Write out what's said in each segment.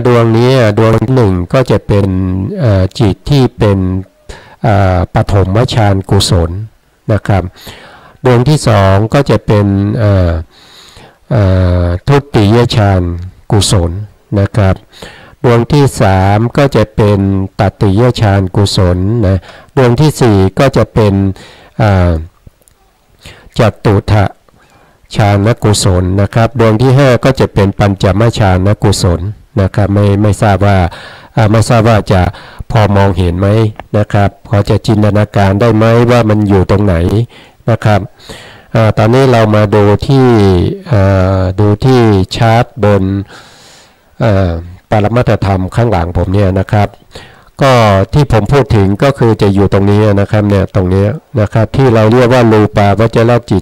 ดวงนี้ดวงหนึ่งก็จะเป็นจิตที่เป็นปฐมฌานกุศลนะครับดวงที่สองก็จะเป็นทุติยฌานกุศลนะครับดวงที่สามก็จะเป็นตติยฌานกุศลนะดวงที่สี่ก็จะเป็นจตุถฌานกุศลนะครับดวงที่ห้าก็จะเป็นปัญจมฌานกุศลนะครับไม่ทราบว่าจะพอมองเห็นไหมนะครับพอจะจินตนาการได้ไหมว่ามันอยู่ตรงไหนนะครับตอนนี้เรามาดูที่ชาร์ตบนปรมัตถธรรมข้างหลังผมเนี่ยนะครับก็ที่ผมพูดถึงก็คือจะอยู่ตรงนี้นะครับเนี่ยตรงนี้นะครับที่เราเรียกว่ารูปาวจรจิต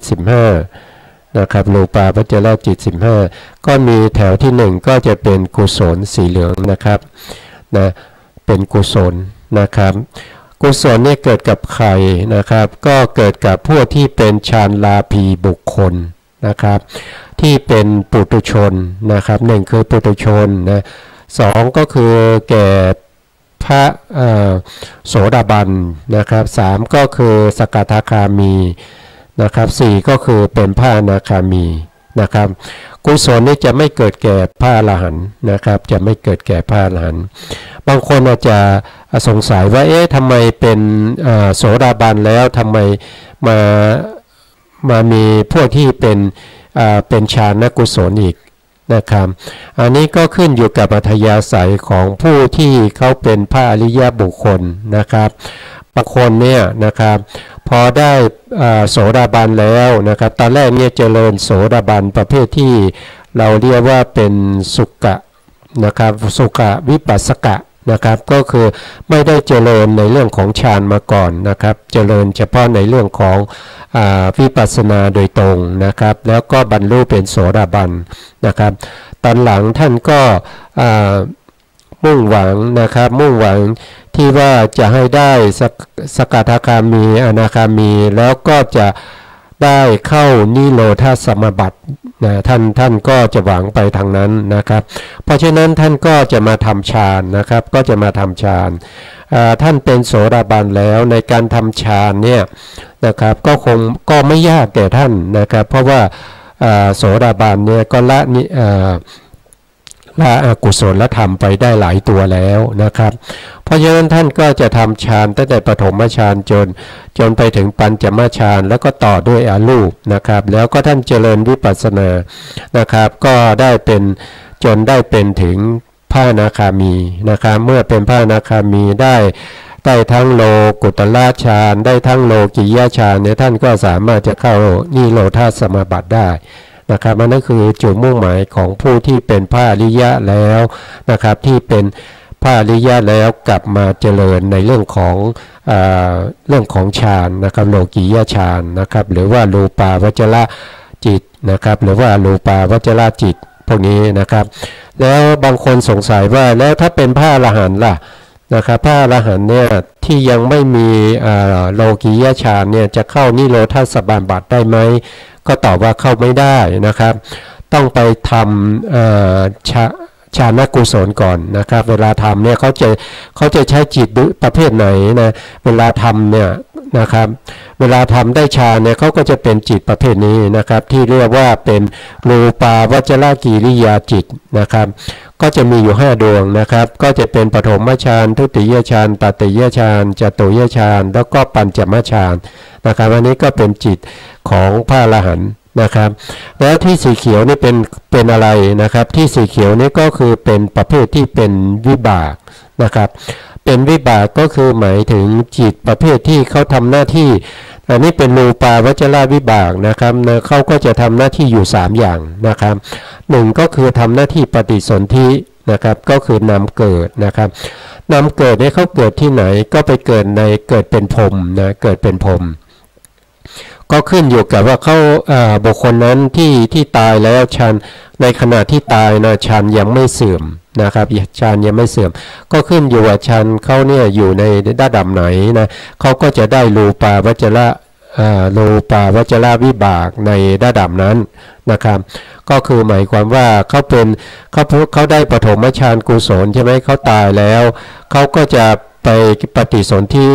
15นะครับรูปาวจรจิต15ก็มีแถวที่1ก็จะเป็นกุศลสีเหลืองนะครับนะเป็นกุศลนะครับกุศลเนี่ยเกิดกับใครนะครับก็เกิดกับพวกที่เป็นฌานลาภีบุคคลนะครับที่เป็นปุถุชนนะครับ1คือปุถุชนนะ2ก็คือแก่พระโสดาบันนะครับ3ก็คือสกทาคามีนะครับ4ก็คือเป็นพระอนาคามีนะครับกุศลนี่จะไม่เกิดแก่พระอรหันต์นะครับจะไม่เกิดแก่พระอรหันต์บางคนอาจจะสงสัยว่าทำไมเป็นโสดาบันแล้วทำไมมามีพวกที่เป็นฌานกุศลอีกนะครับอันนี้ก็ขึ้นอยู่กับอัธยาศัยของผู้ที่เขาเป็นพระอริยบุคคลนะครับบางคนเนี่ยนะครับพอได้โสดาบันแล้วนะครับตอนแรกเนี่ยเจริญโสดาบันประเภทที่เราเรียกว่าเป็นสุกะนะครับสุกะวิปัสสกะนะครับก็คือไม่ได้เจริญในเรื่องของฌานมาก่อนนะครับเจริญเฉพาะในเรื่องของวิปัสสนาโดยตรงนะครับแล้วก็บรรลุเป็นโสดาบันนะครับตอนหลังท่านก็มุ่งหวังนะครับมุ่งหวังที่ว่าจะให้ได้สกทาคามีอนาคามีแล้วก็จะได้เข้านิโรธสมาบัตินะท่านก็จะหวังไปทางนั้นนะครับเพราะฉะนั้นท่านก็จะมาทำฌานนะครับก็จะมาทำฌานท่านเป็นโสดาบันแล้วในการทำฌานเนี่ยนะครับก็ไม่ยากแก่ท่านนะครับเพราะว่าโสดาบันเนี่ยก็ละอกุศลธรรมไปได้หลายตัวแล้วนะครับเพราะฉะนั้นท่านก็จะทำฌานตั้งแต่ปฐมฌานจนไปถึงปัญจมฌานแล้วก็ต่อด้วยอรูปนะครับแล้วก็ท่านเจริญวิปัสสนานะครับก็ได้เป็นจนได้เป็นถึงพระอนาคามีนะครับเมื่อเป็นพระอนาคามีได้ทั้งโลกุตละฌานได้ทั้งโลกิยฌานเนี่ยท่านก็สามารถจะเข้านิโรธสมาบัติได้นะครับนั่นคือจุดมุ่งหมายของผู้ที่เป็นพระอริยะแล้วนะครับที่เป็นพระอริยะแล้วกลับมาเจริญในเรื่องของฌานนะครับโลกิยฌานนะครับหรือว่ารูปาวจรจิตนะครับหรือว่ารูปาวจรจิตพวกนี้นะครับแล้วบางคนสงสัยว่าแล้วถ้าเป็นพระอรหันต์ล่ะนะครับพระอรหันต์เนี่ยที่ยังไม่มีโลกิยฌานเนี่ยจะเข้านิโรธสมาบัติได้ไหมก็ตอบว่าเข้าไม่ได้นะครับต้องไปทำฌานกุศลก่อนนะครับเวลาทำเนี่ยเขาจะใช้จิตประเภทไหนนะเวลาทำเนี่ยนะครับเวลาทำได้ฌานเนี่ยเขาก็จะเป็นจิตประเภทนี้นะครับที่เรียกว่าเป็นรูปาวจรกิริยาจิตนะครับก็จะมีอยู่5ดวงนะครับก็จะเป็นปฐมฌานทุติยฌานตติยฌานจตุยฌานแล้วก็ปัญจมฌานนะครับอันนี้ก็เป็นจิตของพระอรหันต์นะครับแล้วที่สีเขียวนี่เป็นอะไรนะครับที่สีเขียวนี่ก็คือเป็นประเภทที่เป็นวิบากนะครับเป็นวิบากก็คือหมายถึงจิตประเภทที่เขาทำหน้าที่อันนี้เป็นรูปาวจรวิบากนะครับเขาก็จะทำหน้าที่อยู่3อย่างนะครับ1ก็คือทำหน้าที่ปฏิสนธินะครับก็คือนำเกิดนะครับนำเกิดเนี่ยเขาเกิดที่ไหนก็ไปเกิดเป็นพรหมนะเกิดเป็นพรหมก็ขึ้นอยู่กับว่าเขาบุคคลนั้นที่ตายแล้วฌานในขณะที่ตายนะฌานยังไม่เสื่อมนะครับฌานยังไม่เสื่อมก็ขึ้นอยู่ว่าฌานเขาเนี่ยอยู่ในระดับไหนนะเขาก็จะได้รูปาวจร รูปาวจรวิบากในระดับนั้นนะครับก็คือหมายความว่าเขาได้ปฐมฌานกุศลใช่ไหมเขาตายแล้วเขาก็จะไปปฏิสนธิ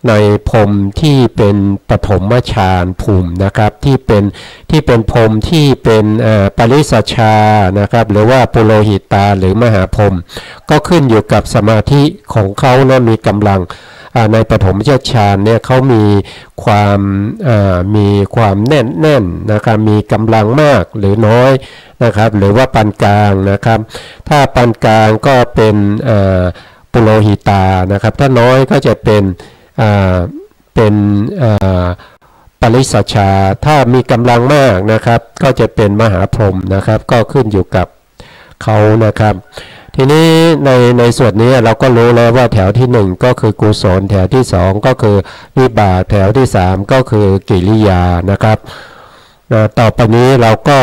ในพรหมที่เป็นปฐมฌานภูมินะครับที่เป็นพรหมที่เป็นปริสัชชานะครับหรือว่าปุโรหิตาหรือมหาพรหมก็ขึ้นอยู่กับสมาธิของเขานะมีกำลังในปฐมฌานเนี่ยเขามีความแน่นนะครับมีกำลังมากหรือน้อยนะครับหรือว่าปานกลางนะครับถ้าปานกลางก็เป็นปุโรหิตานะครับถ้าน้อยก็จะเป็นปริสัชชาถ้ามีกำลังมากนะครับก็จะเป็นมหาพรหมนะครับก็ขึ้นอยู่กับเขานะครับทีนี้ในส่วนนี้เราก็รู้แล้วว่าแถวที่1ก็คือกุศลแถวที่2ก็คือวิบากแถวที่3ก็คือกิริยานะครับต่อไปนี้เราก็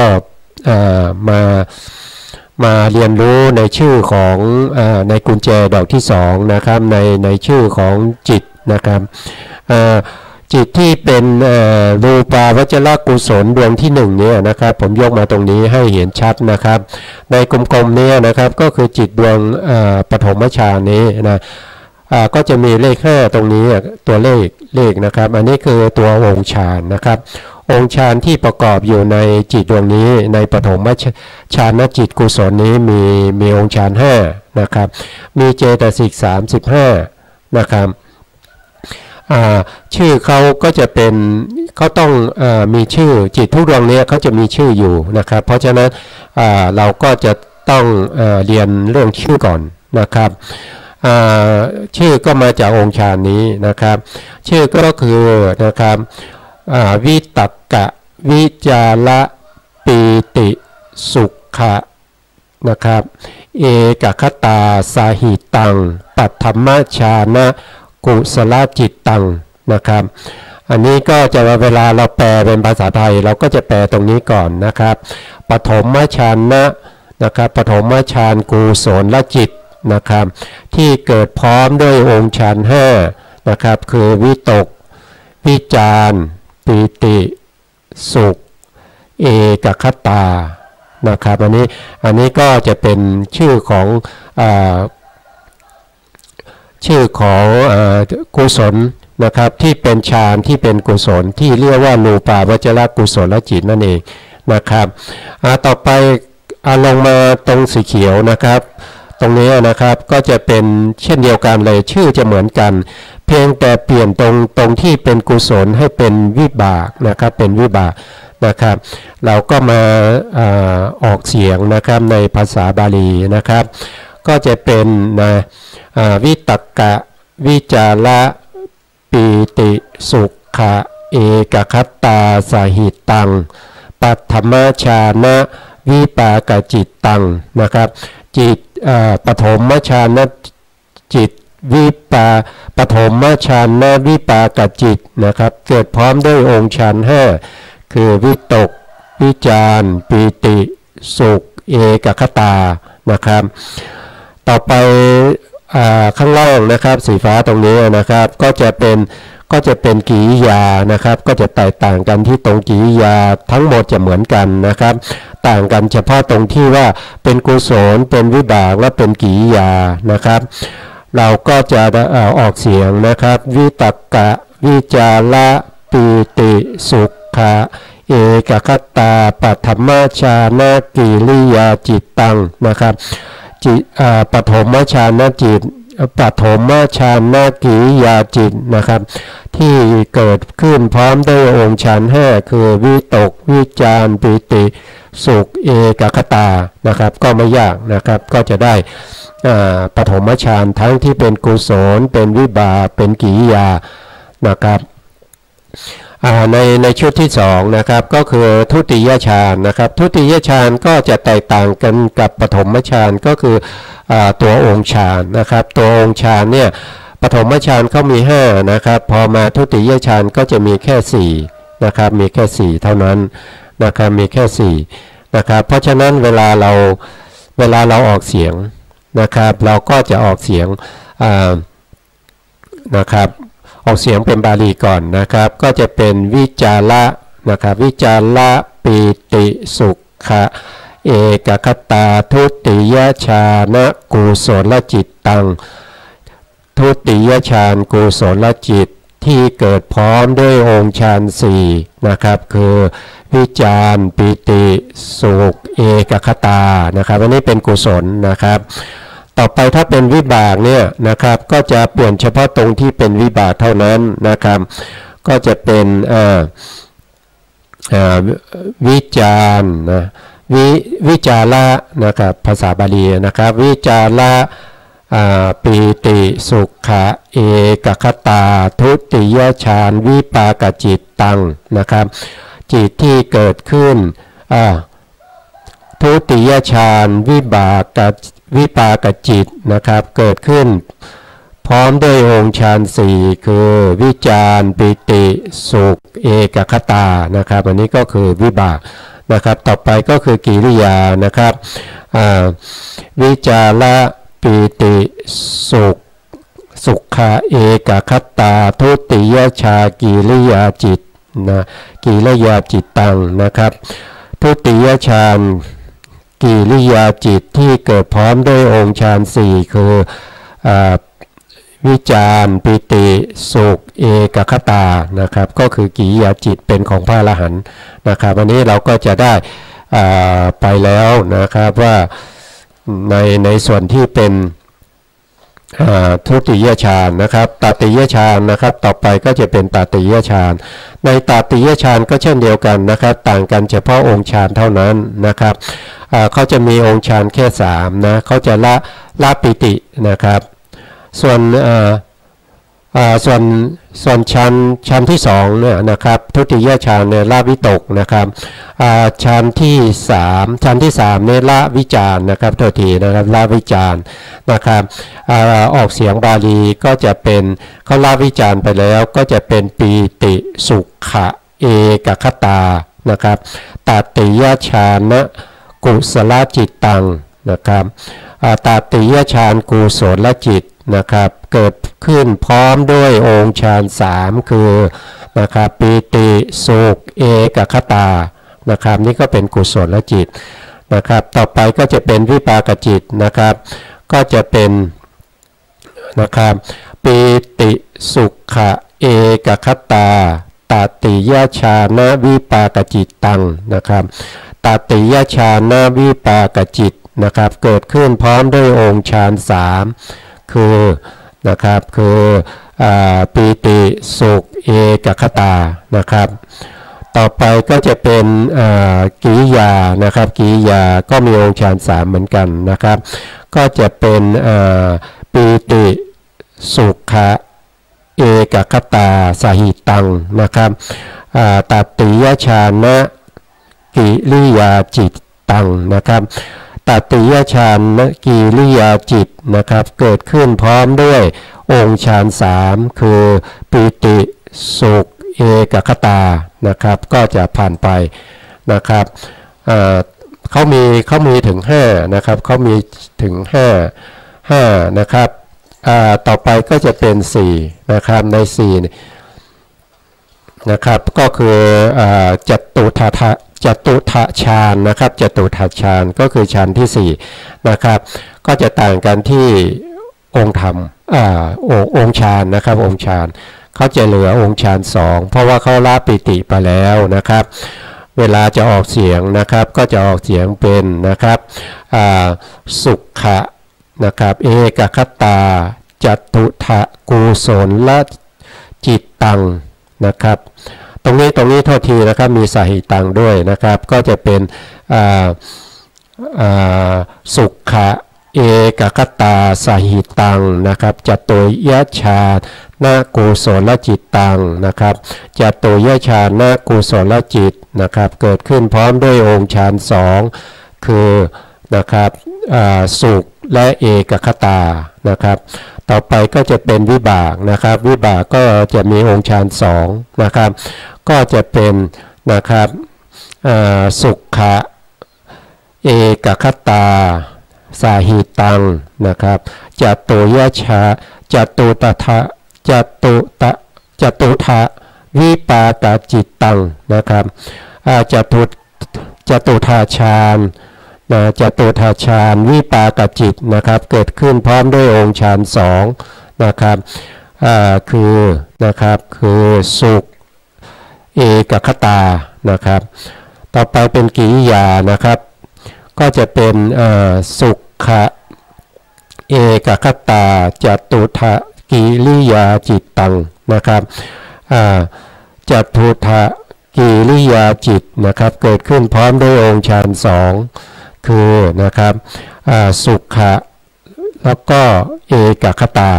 มาเรียนรู้ในชื่อของในกุญแจดอกที่2นะครับในชื่อของจิตนะครับจิตที่เป็นรูปาวจรกุศลดวงที่1เนี่ยนะครับผมยกมาตรงนี้ให้เห็นชัดนะครับในกลมๆนี้นะครับก็คือจิตดวงปฐมฌานนี้นะก็จะมีเลข5ตรงนี้ตัวเลขนะครับอันนี้คือตัวองค์ฌานนะครับองค์ฌานที่ประกอบอยู่ในจิตดวงนี้ในปฐมฌานจิตกุศลนี้มีองค์ฌาน5นะครับมีเจตสิก35นะครับชื่อเขาก็จะเป็นเขาต้องมีชื่อจิตทุกดวงนี้เขาจะมีชื่ออยู่นะครับเพราะฉะนั้นเราก็จะต้องเรียนเรื่องชื่อก่อนนะครับชื่อก็มาจากองค์ฌานนี้นะครับชื่อก็คือนะครับวิตักกะวิจาระปีติสุขะนะครับเอกคตาสาหิตังปัฏฐมฌานะกุศลจิตตังนะครับอันนี้ก็จะเวลาเราแปลเป็นภาษาไทยเราก็จะแปลตรงนี้ก่อนนะครับปฐมฌานะนะครับปฐมฌานกุศลจิตนะครับที่เกิดพร้อมด้วยองค์ฌาน5นะครับคือวิตกวิจารปีติสุขเอกคตานะครับอันนี้ก็จะเป็นชื่อของกุศลนะครับที่เป็นฌานที่เป็นกุศลที่เรียกว่ารูปาวจรกุศลจิตนั่นเองนะครับต่อไปลงมาตรงสีเขียวนะครับตรงนี้นะครับก็จะเป็นเช่นเดียวกันเลยชื่อจะเหมือนกันเพียงแต่เปลี่ยนตรงที่เป็นกุศลให้เป็นวิบากนะครับเป็นวิบากนะครับเราก็มาออกเสียงนะครับในภาษาบาลีนะครับก็จะเป็นวิตักกะวิจาระปีติสุขะเอกคตาสาหิตังปัฏฐมฌานะวิปากจิตตังนะครับจิตปฐมฌานจิตปฐมฌานวิปากจิตนะครับเกิดพร้อมด้วยองค์ฌาน5คือวิตกวิจารปีติสุขเอกคตานะครับต่อไปข้างล่างนะครับสีฟ้าตรงนี้นะครับก็จะเป็นกิริยานะครับก็จะแตกต่างกันที่ตรงกิริยาทั้งหมดจะเหมือนกันนะครับต่างกันเฉพาะตรงที่ว่าเป็นกุศลเป็นวิบากและเป็นกิริยานะครับเราก็จะออกเสียงนะครับวิตักกะวิจาระปีติสุขะเอกคตาปัฏฐมฌานะกิริยาจิตตังนะครับปฐมฌานจิตปฐมฌานกิริยาจิตนะครับที่เกิดขึ้นพร้อมด้วยองค์ฌาน5คือวิตกวิจารปีติสุขเอกคตานะครับก็ไม่ยากนะครับก็จะได้ปฐมฌานทั้งที่เป็นกุศลเป็นวิบากเป็นกิริยานะครับในชุดที่2นะครับก็คือทุติยฌานนะครับทุติยฌานก็จะแตกต่างกันกับปฐมฌานก็คือตัวองค์ฌานนะครับตัวองค์ฌานเนี่ยปฐมฌานเขามี5นะครับพอมาทุติยฌานก็จะมีแค่4นะครับมีแค่4เท่านั้นนะครับมีแค่4นะครับเพราะฉะนั้นเวลาเราออกเสียงนะครับเราก็จะออกเสียงนะครับ อกเสียงเป็นบาลีก่อนนะครับก็จะเป็นวิจาระนะครับวิจาระปีติสุขะเอกคตาทุติยฌานกุศลจิตตังทุติยฌานกุศลจิตที่เกิดพร้อมด้วยองค์ฌานสี่นะครับคือวิจารปิติสุขเอกคตานะครับอันนี้เป็นกุศลนะครับต่อไปถ้าเป็นวิบากเนี่ยนะครับก็จะเปลี่ยนเฉพาะตรงที่เป็นวิบากเท่านั้นนะครับก็จะเป็นวิจารนะวิจาระนะครับภาษาบาลีนะครับวิจาระปีติสุขะเอกคตาทุติยฌานวิปากจิตตังนะครับจิตที่เกิดขึ้นทุติยฌานวิปากจิตนะครับเกิดขึ้นพร้อมด้วยองค์ฌานสี่คือวิจารปิติสุขเอกคตานะครับอันนี้ก็คือวิบากนะครับต่อไปก็คือกิริยานะครับวิจาระปีติสุขะเอกคตาทุติยฌานกิริยาจิตนะกิริยาจิตตังนะครับทุติยฌานกิริยาจิตที่เกิดพร้อมด้วยองค์ฌานสี่คือวิจารปิติสุขเอกคตานะครับก็คือกิริยาจิตเป็นของพระอรหันต์นะครับวันนี้เราก็จะได้ไปแล้วนะครับว่าในส่วนที่เป็นทุติยฌานนะครับตติยฌานนะครับต่อไปก็จะเป็นตติยฌานในตติยฌานก็เช่นเดียวกันนะครับต่างกันเฉพาะองค์ฌานเท่านั้นนะครับเขาจะมีองค์ฌานแค่3นะเขาจะละปิตินะครับส่วนชั้นที่2เนี่ยนะครับทุติยฌานเนี่ยละวิตกนะครับชั้นที่3เนี่ยละวิจารนะครับโทษทีนะครับละวิจารนะครับออกเสียงบาลีก็จะเป็นเขาละวิจารไปแล้วก็จะเป็นปีติสุขะเอกคตานะครับตติยฌานกุศลจิตตังนะครับตติยฌานกุศลจิตนะครับเกิดขึ้นพร้อมด้วยองค์ฌาน3คือนะครับปีติสุขเอกคตานะครับนี่ก็เป็นกุศลจิตนะครับต่อไปก็จะเป็นวิปากจิตนะครับก็จะเป็นนะครับปีติสุขะเอกคตาตติยฌานวิปากจิตตังนะครับตติยฌานวิปากจิตนะครับเกิดขึ้นพร้อมด้วยองค์ฌาน3คือนะครับคือปีติสุขเอกคตานะครับต่อไปก็จะเป็นกิริยานะครับกิริยาก็มีองค์ฌาน3เหมือนกันนะครับก็จะเป็นปีติสุขะเอกคตาสหิตังนะครับตติยฌานกิริยาจิตตังนะครับตติยฌานกิริยาจิตนะครับเกิดขึ้นพร้อมด้วยองค์ฌาน3คือปีติสุขเอกคตานะครับก็จะผ่านไปนะครับเขามีถึง5นะครับเขามีถึง5นะครับต่อไปก็จะเป็น4นะครับใน4นะครับก็คือจตุถฌานนะครับจตุถฌานก็คือฌานที่4นะครับก็จะต่างกันที่องค์ธรรมองค์ฌานนะครับองค์ฌานเขาจะเหลือองค์ฌาน2เพราะว่าเขาละปิติไปแล้วนะครับเวลาจะออกเสียงนะครับก็จะออกเสียงเป็นนะครับสุขะนะครับเอกคตาจตุถะกุศลจิตตังนะครับตรงนี้โทษทีนะครับมีสหิตังด้วยนะครับก็จะเป็นสุขะเอกคตาสหิตังนะครับจตุยฌานกุศลจิตตังนะครับจตุยฌานกุศลจิตนะครับเกิดขึ้นพร้อมด้วยองค์ฌาน2คือนะครับสุขและเอกคตานะครับต่อไปก็จะเป็นวิบากนะครับวิบากก็จะมีองค์ฌาน2นะครับก็จะเป็นนะครับสุขะเอกคตาสาหิตังนะครับจตุยฌาจตุต จตุถะวิปากจิตตังนะครับจตุถาฌานจตุถาฌานวิปากจิตนะครับเกิดขึ้นพร้อมด้วยองค์ฌานสองนะครับคือสุขเอกคตานะครับต่อไปเป็นกิริยานะครับก็จะเป็นสุขะเอกคตาจตุถะกิริยาจิตตังนะครับจตุถะกิริยาจิตนะครับเกิดขึ้นพร้อมด้วยองค์ฌานสองคือนะครับสุขะแล้วก็เอกคตา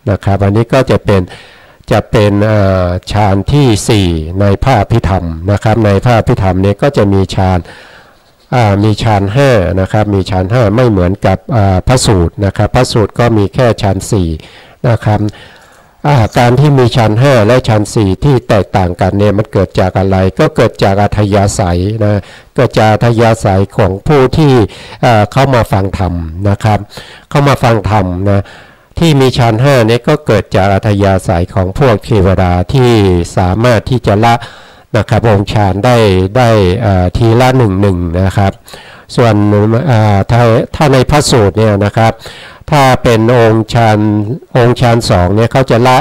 นะครับอันนี้ก็จะเป็นฌานที่4ในพระอภิธรรมนะครับในพระอภิธรรมนี้ก็จะมีฌาน5นะครับมีฌาน5ไม่เหมือนกับพระสูตรนะครับพระสูตรก็มีแค่ฌาน4นะครับการที่มีฌาน5และฌาน4ที่แตกต่างกันเนี่ยมันเกิดจากอะไรก็เกิดจากอัธยาศัยนะเกิดจากอัธยาศัยของผู้ที่เข้ามาฟังธรรมนะครับเข้ามาฟังธรรมนะที่มีฌาน5นี้ก็เกิดจากอัธยาศัยของพวกเทวดาที่สามารถที่จะละนะครับองค์ฌานได้ทีละหนึ่งนะครับส่วนถ้าในพระสูตรเนี่ยนะครับถ้าเป็นองค์ฌาน2เนี่ยเขาจะละ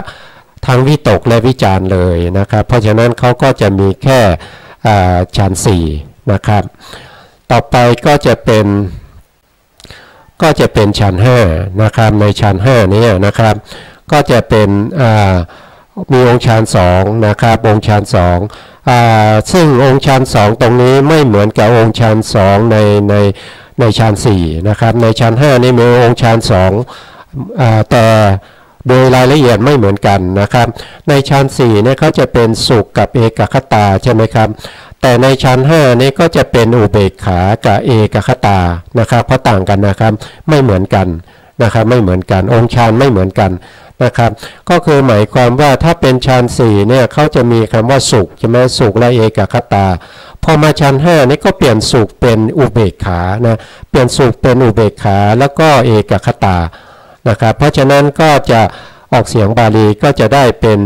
ทั้งวิตกและวิจารเลยนะครับเพราะฉะนั้นเขาก็จะมีแค่ฌาน4นะครับต่อไปก็จะเป็นฌาน5นะครับในฌาน5นี้นะครับก็จะเป็นมีองค์ฌาน2นะครับองค์ฌาน2ซึ่งองค์ฌาน2ตรงนี้ไม่เหมือนกับองค์ฌาน2ในฌาน4นะครับในฌาน5นี่มีองค์ฌาน2แต่โดยรายละเอียดไม่เหมือนกันนะครับในฌาน4เนี่ยเขาจะเป็นสุขกับเอกคตาใช่ไหมครับแต่ในฌาน5นี้ก็จะเป็นอุเบกขากับเอกคตานะครับเพราะต่างกันนะครับไม่เหมือนกันนะครับไม่เหมือนกันองค์ฌานไม่เหมือนกันนะครับก็คือหมายความว่าถ้าเป็นฌาน4เนี่ยเขาจะมีคำว่าสุขใช่ไหมสุขและเอกคตาพอมาฌาน5นี่ก็เปลี่ยนสุขเป็นอุเบกขานะเปลี่ยนสุขเป็นอุเบกขาแล้วก็เอกคตานะครับเพราะฉะนั้นก็จะออกเสียงบาลีก็จะได้เป็น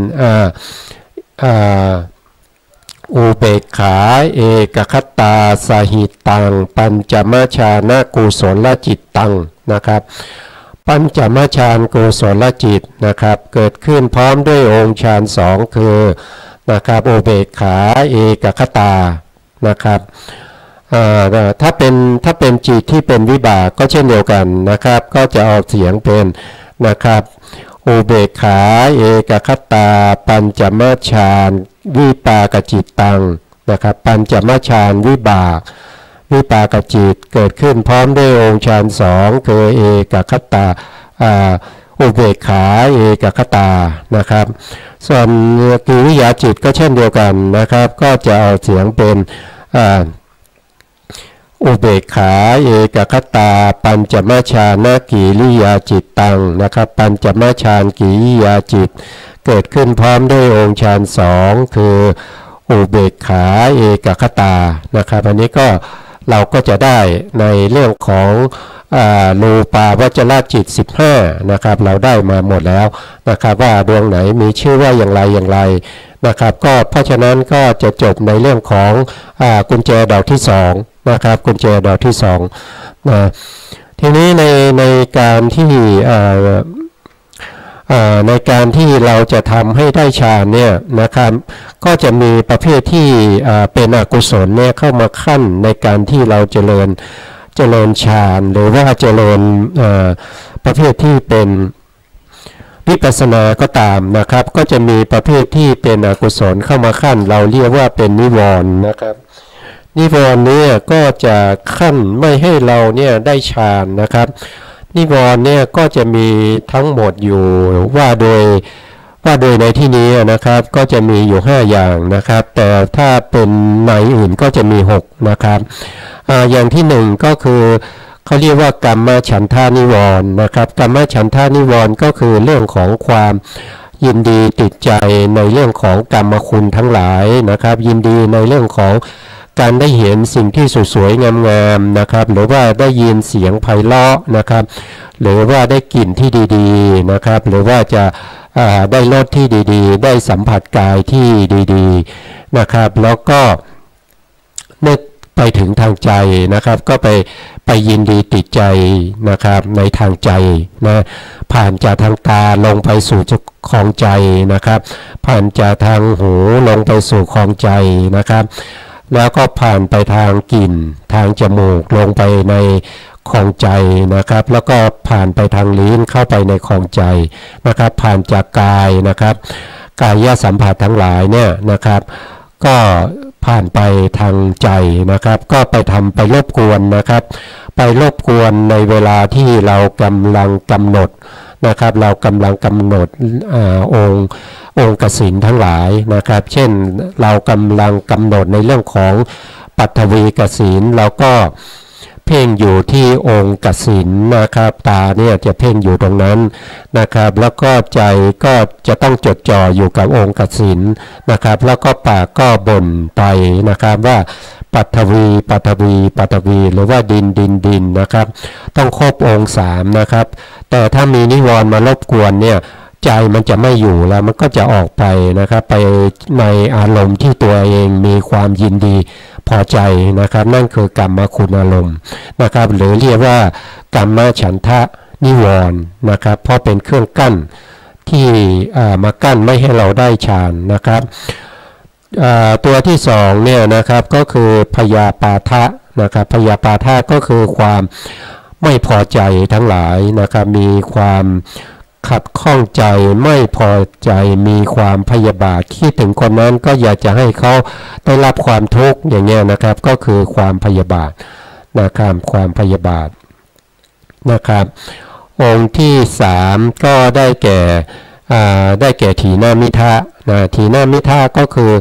อุเบกขาเอกคตาสหิตังปัญจมฌานกุศลจิตตังนะครับปัญจมฌานกุศลจิตนะครับเกิดขึ้นพร้อมด้วยองค์ฌาน2คือนะครับอุเบกขาเอกคตานะครับถ้าเป็นจิตที่เป็นวิบากก็เช่นเดียวกันนะครับก็จะออกเสียงเป็นนะครับอุเบกขาเอกคตาปัญจมฌานวิปากจิตตังนะครับปัญจมฌานวิปากจิตเกิดขึ้นพร้อมด้วยองค์ฌาน2คือเอกคตาอุเบกขาเอกคตานะครับส่วนกิริยาจิตก็เช่นเดียวกันนะครับก็จะเอาเสียงเป็นอุเบกขาเอกคตาปัญจมฌานกิริยาจิตตังนะครับปัญจมฌานกิริยาจิตเกิดขึ้นพร้อมด้วยองค์ฌาน2คืออุเบกขาเอกคตานะครับอันนี้ก็เราก็จะได้ในเรื่องของรูปาวจรจิต15นะครับเราได้มาหมดแล้วนะครับว่าดวงไหนมีชื่อว่าอย่างไรนะครับก็เพราะฉะนั้นก็จะจบในเรื่องของกุญแจดอกที่2นะครับกุญแจดอกที่2นะทีนี้ในการที่เราจะทำให้ได้ฌานเนี่ยนะครับก็จะมีประเภทที่เป็นอกุศลเนี่ยเข้ามาขั้นในการที่เราเจริญฌานหรือว่าเจริญประเภทที่เป็นวิปัสสนาก็ตามนะครับก็จะมีประเภทที่เป็นอกุศลเข้ามาขั้นเราเรียกว่าเป็นนิวรณ์นะครับนิวรณ์เนี่ยก็จะขั้นไม่ให้เราเนี่ยได้ฌานนะครับนิวรณ์เนี่ยก็จะมีทั้งหมดอยู่ว่าโดยในที่นี้นะครับก็จะมีอยู่5อย่างนะครับแต่ถ้าเป็นในอื่นก็จะมี6นะครับอย่างที่1ก็คือเขาเรียกว่ากรรมฉันทานิวรณ์นะครับกรรมฉันทานิวรณ์ก็คือเรื่องของความยินดีติดใจในเรื่องของกรรมคุณทั้งหลายนะครับยินดีในเรื่องของการได้เห็นสิ่งที่สวยๆงามๆนะครับหรือว่าได้ยินเสียงไพเราะนะครับหรือว่าได้กลิ่นที่ดีๆนะครับหรือว่าจะ ได้รสที่ดีๆได้สัมผัสกายที่ดีๆนะครับแล้วก็นึกไปถึงทางใจนะครับก็ไปยินดีติดใจนะครับในทางใจนะผ่านจากทางตาลงไปสู่ของใจนะครับผ่านจากทางหูลงไปสู่ของใจนะครับแล้วก็ผ่านไปทางกลิ่นทางจมูกลงไปในของใจนะครับแล้วก็ผ่านไปทางลิ้นเข้าไปในของใจนะครับผ่านจากกายนะครับกายสัมผัสทั้งหลายเนี่ยนะครับก็ผ่านไปทางใจนะครับก็ไปรบกวนนะครับไปรบกวนในเวลาที่เรากำลังกำหนดนะครับเรากำลังกำหนดองค์กสิณทั้งหลายนะครับเช่นเรากำลังกำหนดในเรื่องของปัทวีกสิณเราก็เพ่งอยู่ที่องค์กสิณนะครับตาเนี่ยจะเพ่งอยู่ตรงนั้นนะครับแล้วก็ใจก็จะต้องจดจ่ออยู่กับองค์กสิณนะครับแล้วก็ปากก็บ่นไปนะครับว่าปัทวีปัทวีปัทวีหรือว่าดินนะครับต้องครบองค์3นะครับแต่ถ้ามีนิวรณ์มารบกวนเนี่ยใจมันจะไม่อยู่แล้วมันก็จะออกไปนะครับไปในอารมณ์ที่ตัวเองมีความยินดีพอใจนะครับนั่นคือกรรมคุณอารมณ์นะครับหรือเรียกว่ากรรมฉันทะนิวรณ์นะครับเพราะเป็นเครื่องกั้นที่มากั้นไม่ให้เราได้ฌานนะครับตัวที่2เนี่ยนะครับก็คือพยาปาทะนะครับพยาปาทะก็คือความไม่พอใจทั้งหลายนะครับมีความขัดข้องใจไม่พอใจมีความพยาบาทคิดถึงคนนั้นก็อยากจะให้เขาได้รับความทุกข์อย่างเงี้ยนะครับก็คือความพยาบาทนะครับความพยาบาทนะครับองค์ที่3ก็ได้แก่ถีนามิทะนะถีนามิทะก็คือ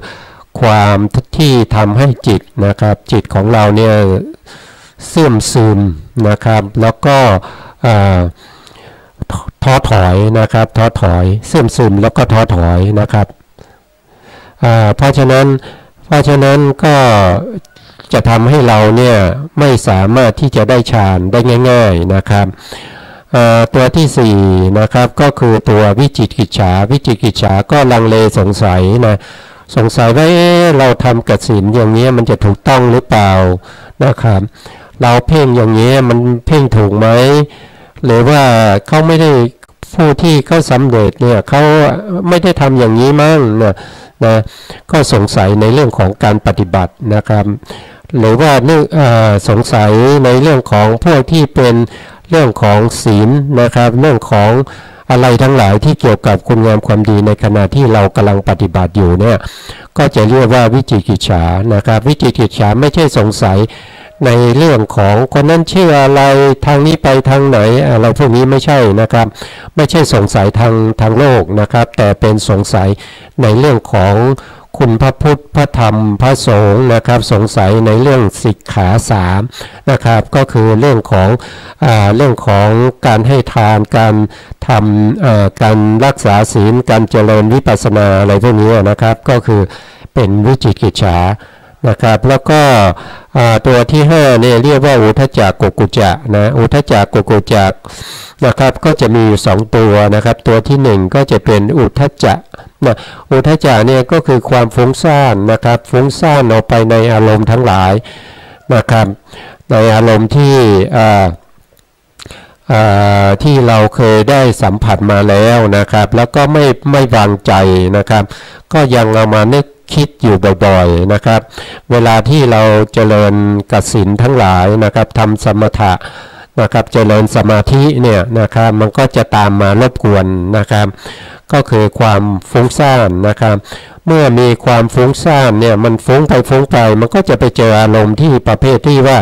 ความที่ทำให้จิตนะครับจิตของเราเนี่ยเสื่อมซึมนะครับแล้วก็ท้อถอยนะครับท้อถอยเสื่อมซึมแล้วก็ท้อถอยนะครับเพราะฉะนั้นก็จะทำให้เราเนี่ยไม่สามารถที่จะได้ฌานได้ง่ายๆนะครับตัวที่4นะครับก็คือตัววิจิกิจฉาก็ลังเลสงสัยนะสงสัยว่าเราทำกสิณอย่างนี้มันจะถูกต้องหรือเปล่านะครับเราเพ่งอย่างนี้มันเพ่งถูกไหมหรือว่าเขาไม่ได้ผู้ที่เขาสำเร็จเนี่ยเขาไม่ได้ทำอย่างนี้มั่งนะก็สงสัยในเรื่องของการปฏิบัตินะครับหรือว่าสงสัยในเรื่องของพวกที่เป็นเรื่องของศีลนะครับเรื่องของอะไรทั้งหลายที่เกี่ยวกับคุณงามความดีในขณะที่เรากำลังปฏิบัติอยู่เนี่ยก็จะเรียกว่าวิจิกิจฉานะครับวิจิกิจฉาไม่ใช่สงสัยในเรื่องของคนนั้นชื่ออะไรทางนี้ไปทางไหนอะไรพวกนี้ไม่ใช่นะครับไม่ใช่สงสัยทางโลกนะครับแต่เป็นสงสัยในเรื่องของคุณพระพุทธพระธรรมพระสงฆ์นะครับสงสัยในเรื่องสิกขา3นะครับก็คือเรื่องของการให้ทานการทำการรักษาศีลการเจริญวิปัสสนาอะไรพวกนี้นะครับก็คือเป็นวิจิกิจฉานะครับแล้วก็ตัวที่5เนี่ยเรียกว่าอุทธัจจะกุกุจจะนะอุทธัจจะกุกุจจะนะครับก็จะมีอยู่2ตัวนะครับตัวที่1ก็จะเป็นอุทธัจจะนะอุทธัจจะเนี่ยก็คือความฟุ้งซ่านนะครับฟุ้งซ่านออกไปในอารมณ์ทั้งหลายนะครับในอารมณ์ที่เราเคยได้สัมผัสมาแล้วนะครับแล้วก็ไม่วางใจนะครับก็ยังเอามานึกคิดอยู่บ่อยๆนะครับเวลาที่เราเจริญกสิณทั้งหลายนะครับทำสมถะนะครับเจริญสมาธิเนี่ยนะครับมันก็จะตามมารบกวนนะครับก็คือความฟุ้งซ่านนะครับเมื่อมีความฟุ้งซ่านเนี่ยมันฟุ้งไปมันก็จะไปเจออารมณ์ที่ประเภทที่ว่า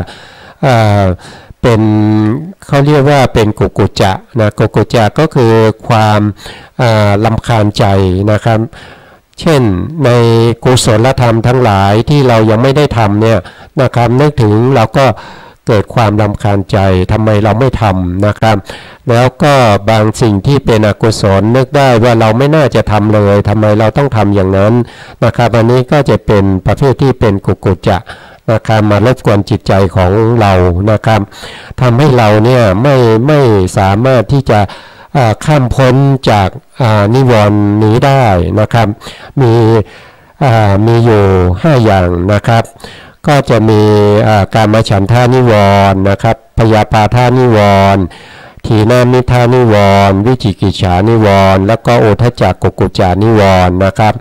เป็นเขาเรียกว่าเป็นกุกุจจะนะกุกุจจะก็คือความรำคาญใจนะครับเช่นในกุศลธรรมทั้งหลายที่เรายังไม่ได้ทำเนี่ยนะครับนึกถึงเราก็เกิดความรำคาญใจทำไมเราไม่ทำนะครับแล้วก็บางสิ่งที่เป็นอกุศลนึกได้ว่าเราไม่น่าจะทำเลยทำไมเราต้องทำอย่างนั้นนะครับอันนี้ก็จะเป็นประเภทที่เป็นกุกุจจะนะครับมารบกวนจิตใจของเรานะครับทำให้เราเนี่ยไม่สามารถที่จะ ข้ามพ้นจากนิวรณ์นี้ได้นะครับมีอยู่5อย่างนะครับก็จะมีกามฉันทานิวรณ์นะครับพยาปาทานิวรณ์ทีนามิทานิวรณ์วิจิกิจฉานิวรณ์แล้วก็โอทจักกุกุจจานิวรณ์นะครับ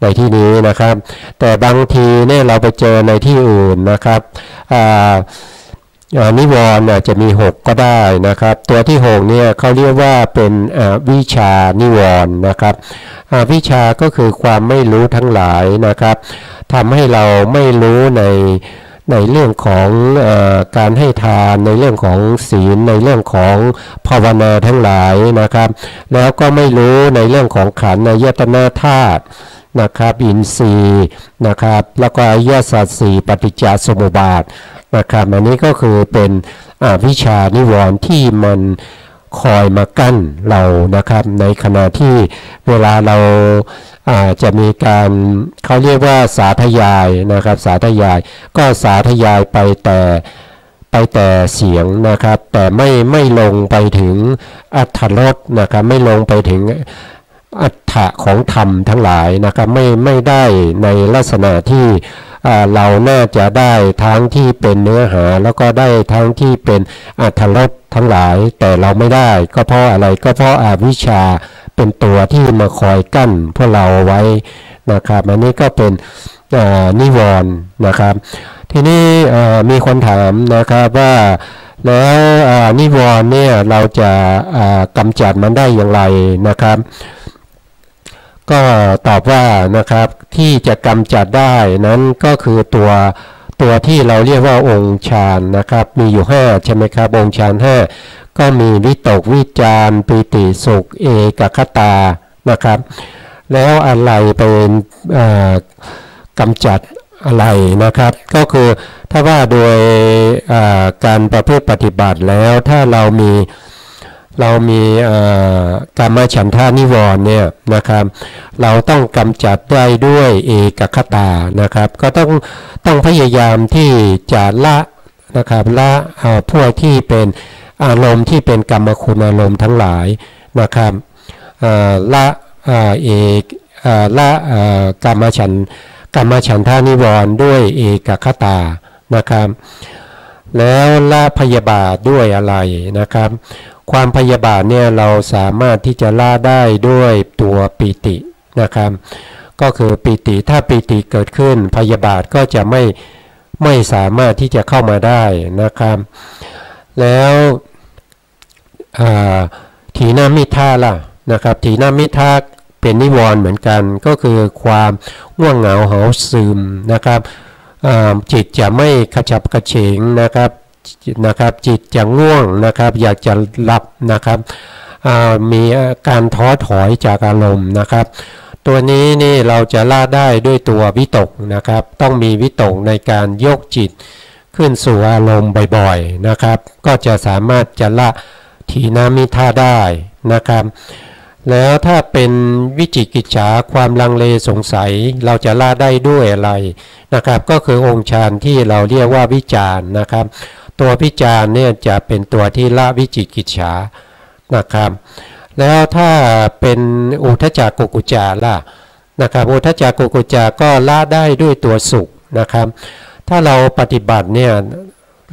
ในที่นี้นะครับแต่บางทีเนี่ยเราไปเจอในที่อื่นนะครับนิวรณ์จะมี6ก็ได้นะครับตัวที่6เนี่ยเขาเรียกว่าเป็นวิชานิวรณ์นะครับวิชาก็คือความไม่รู้ทั้งหลายนะครับทำให้เราไม่รู้ในเรื่องของการให้ทานในเรื่องของศีลในเรื่องของภาวนาทั้งหลายนะครับแล้วก็ไม่รู้ในเรื่องของขันธ์อายตนะธาตุนะครับอินทรีย์นะครับแล้วก็อริยสัจสี่ปฏิจจสมุปบาทนะครับอันนี้ก็คือเป็นวิชานิวรณ์ที่มันคอยมากั้นเรานะครับในขณะที่เวลาเราจะมีการเขาเรียกว่าสาธยายนะครับสาธยายก็สาธยายไปแต่เสียงนะครับแต่ไม่ลงไปถึงอรรถรสนะครับไม่ลงไปถึงอรรถะของธรรมทั้งหลายนะครับไม่ได้ในลักษณะที่เราน่าจะได้ทั้งที่เป็นเนื้อหาแล้วก็ได้ทั้งที่เป็นอรรถรสทั้งหลายแต่เราไม่ได้ก็เพราะอะไรก็เพราะอวิชชาเป็นตัวที่มาคอยกั้นพวกเราไว้นะครับอันนี้ก็เป็นนิวรณ์นะครับทีนี้มีคนถามนะครับว่าแล้วนิวรณ์เนี่ยเราจะกำจัดมันได้อย่างไรนะครับก็ตอบว่านะครับที่จะกำจัดได้นั้นก็คือตัวที่เราเรียกว่าองค์ฌานนะครับมีอยู่5ใช่ไหมครับองค์ฌาน5ก็มีวิตกวิจารปิติสุขเอกคตานะครับแล้วอะไรเป็นกำจัดอะไรนะครับก็คือถ้าว่าโดยการประพฤติปฏิบัติแล้วถ้าเรามีกามฉันทานิวรณ์เนี่ยนะครับเราต้องกำจัดได้ด้วยเอกคตานะครับก็ต้องพยายามที่จะละนะครับละพวกที่เป็นอารมณ์ที่เป็นกรรมคุณอารมณ์ทั้งหลายนะครับละกามฉันทานิวรณ์ด้วยเอกคตานะครับแล้วละพยาบาทด้วยอะไรนะครับความพยาบาทเนี่ยเราสามารถที่จะละได้ด้วยตัวปิตินะครับก็คือปิติถ้าปิติเกิดขึ้นพยาบาทก็จะไม่สามารถที่จะเข้ามาได้นะครับแล้วถีนมิทธาล่ะนะครับถีนมิทธาเป็นนิวรณ์เหมือนกันก็คือความง่วงเหงาหาวซึมนะครับจิตจะไม่กระฉับกระเฉงนะครับจิตจะง่วงนะครับอยากจะหลับนะครับมีการท้อถอยจากอารมณ์นะครับตัวนี้นี่เราจะละได้ด้วยตัววิตกนะครับต้องมีวิตกในการยกจิตขึ้นสู่อารมณ์บ่อยๆนะครับก็จะสามารถจะละถีนมิทธาได้นะครับแล้วถ้าเป็นวิจิกิจฉาความลังเลสงสัยเราจะละได้ด้วยอะไรนะครับก็คือองค์ฌานที่เราเรียกว่าวิจารณ์นะครับตัววิจารณ์เนี่ยจะเป็นตัวที่ละวิจิกิจฉานะครับแล้วถ้าเป็นอุทจักกุกุจจาล่ะนะครับอุทจักกุกุจจาก็ละได้ด้วยตัวสุขนะครับถ้าเราปฏิบัติเนี่ย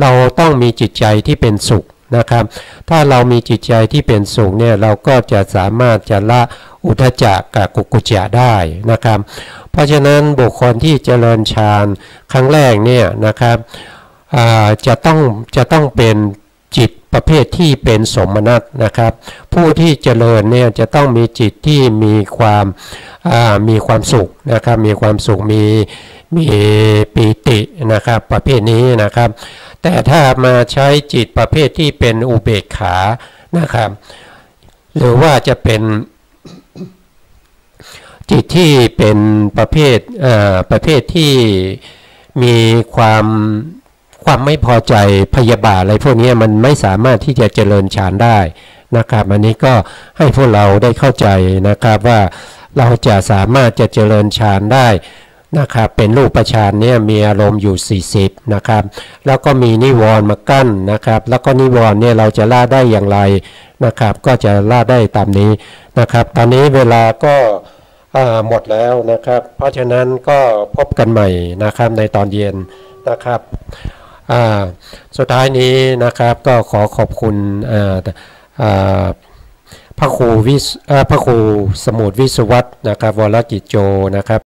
เราต้องมีจิตใจที่เป็นสุขนะครับถ้าเรามีจิตใจที่เป็นสุขเนี่ยเราก็จะสามารถจะละอุทจักกุกุจจะได้นะครับเพราะฉะนั้นบุคคลที่เจริญฌานครั้งแรกเนี่ยนะครับจะต้องเป็นจิตประเภทที่เป็นสมนัตนะครับผู้ที่เจริญเนี่ยจะต้องมีจิตที่มีความสุขนะครับมีความสุขมีปีตินะครับประเภทนี้นะครับแต่ถ้ามาใช้จิตประเภทที่เป็นอุเบกขานะครับหรือว่าจะเป็นจิตที่เป็นประเภทที่มีความไม่พอใจพยาบาทอะไรพวกนี้มันไม่สามารถที่จะเจริญฌานได้นะครับอันนี้ก็ให้พวกเราได้เข้าใจนะครับว่าเราจะสามารถจะเจริญฌานได้ นะครับเป็นรูปฌานเนี่ยมีอารมณ์อยู่40นะครับแล้วก็มีนิวรณ์มากั้นนะครับแล้วก็นิวรณ์เนี่ยเราจะละได้อย่างไรนะครับก็จะละได้ตามนี้นะครับตอนนี้เวลาก็หมดแล้วนะครับเพราะฉะนั้นก็พบกันใหม่นะครับในตอนเย็นนะครับสุดท้ายนี้นะครับก็ขอขอบคุณพระครูสมุทรวิศวัตนะครับวรกิจโจนะครับ